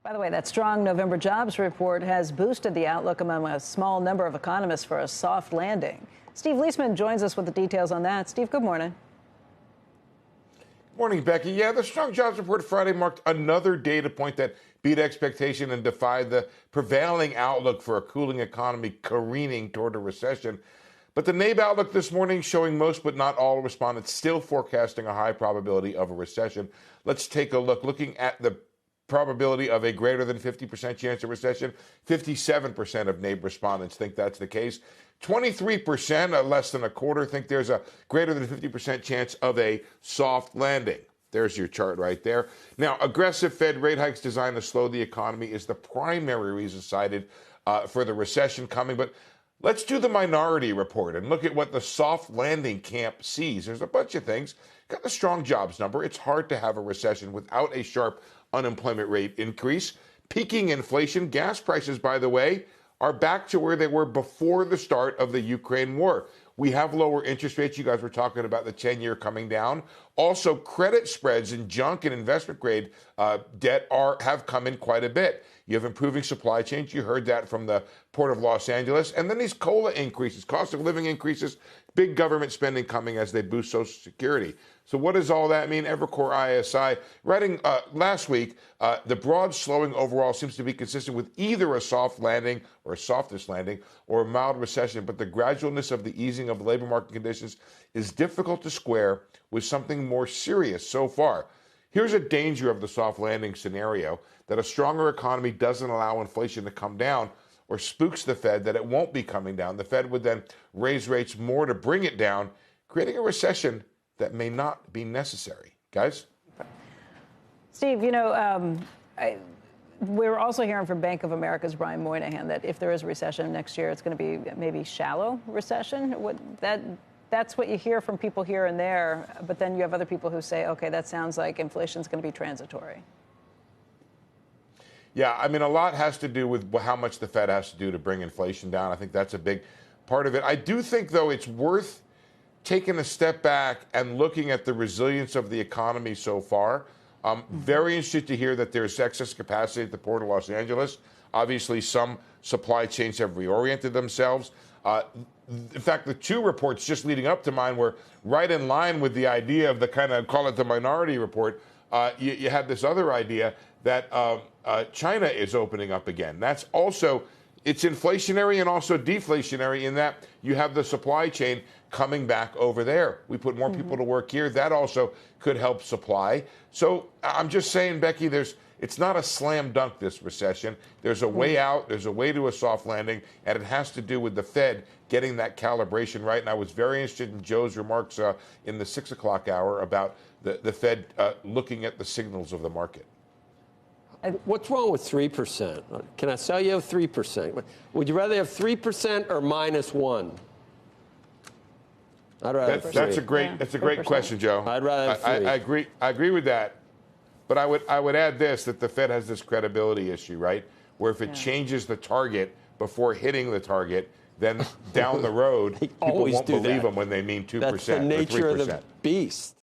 By the way, that strong November jobs report has boosted the outlook among a small number of economists for a soft landing. Steve Leisman joins us with the details on that. Steve, good morning. Morning, Becky. Yeah, the strong jobs report Friday marked another data point that beat expectation and defied the prevailing outlook for a cooling economy careening toward a recession. But the NABE outlook this morning showing most but not all respondents still forecasting a high probability of a recession. Let's take a look. Looking at the probability of a greater than 50% chance of recession, 57% of NABE respondents think that's the case. 23%, less than a quarter, think there's a greater than 50% chance of a soft landing. There's your chart right there. Now, aggressive Fed rate hikes designed to slow the economy is the primary reason cited for the recession coming. But let's do the minority report and look at what the soft landing camp sees. There's a bunch of things. Got the strong jobs number. It's hard to have a recession without a sharp unemployment rate increase. Peaking inflation. Gas prices, by the way, are back to where they were before the start of the Ukraine war. We have lower interest rates. You guys were talking about the 10-year coming down. Also, credit spreads in junk and investment grade debt have come in quite a bit. You have improving supply chains. You heard that from the Port of Los Angeles. And then these COLA increases, cost of living increases, big government spending coming as they boost Social Security. So what does all that mean? Evercore ISI writing last week, the broad slowing overall seems to be consistent with either a soft landing or a softest landing or a mild recession. But the gradualness of the easing of labor market conditions is difficult to square with something more serious so far. Here's a danger of the soft landing scenario, that a stronger economy doesn't allow inflation to come down or spooks the Fed that it won't be coming down. The Fed would then raise rates more to bring it down, creating a recession that may not be necessary. Guys? Steve, we're also hearing from Bank of America's Brian Moynihan that if there is a recession next year, it's going to be maybe shallow recession. That's what you hear from people here and there. But then you have other people who say, OK, that sounds like inflation's going to be transitory. Yeah, I mean, a lot has to do with how much the Fed has to do to bring inflation down. I think that's a big part of it. I do think, though, it's worth taking a step back and looking at the resilience of the economy so far. Very interested to hear that there's excess capacity at the Port of Los Angeles. Obviously, some supply chains have reoriented themselves. In fact, the two reports just leading up to mine were right in line with the idea of the kind of, call it the minority report. You had this other idea that China is opening up again. That's also, it's inflationary and also deflationary in that you have the supply chain coming back over there. We put more people to work here. That also could help supply. So I'm just saying, Becky, it's not a slam dunk, this recession. There's a way out. There's a way to a soft landing, and it has to do with the Fed getting that calibration right. And I was very interested in Joe's remarks in the 6 o'clock hour about the Fed looking at the signals of the market. What's wrong with 3%? Can I sell you 3%? Would you rather have 3% or -1%? I'd rather have 3%. That's a great question, Joe. I'd rather have 3%. I agree with that. But I would add this, that the Fed has this credibility issue, right? Where if it changes the target before hitting the target, then down the road, people won't believe them when they mean 2% or 3%. That's the nature of the beast.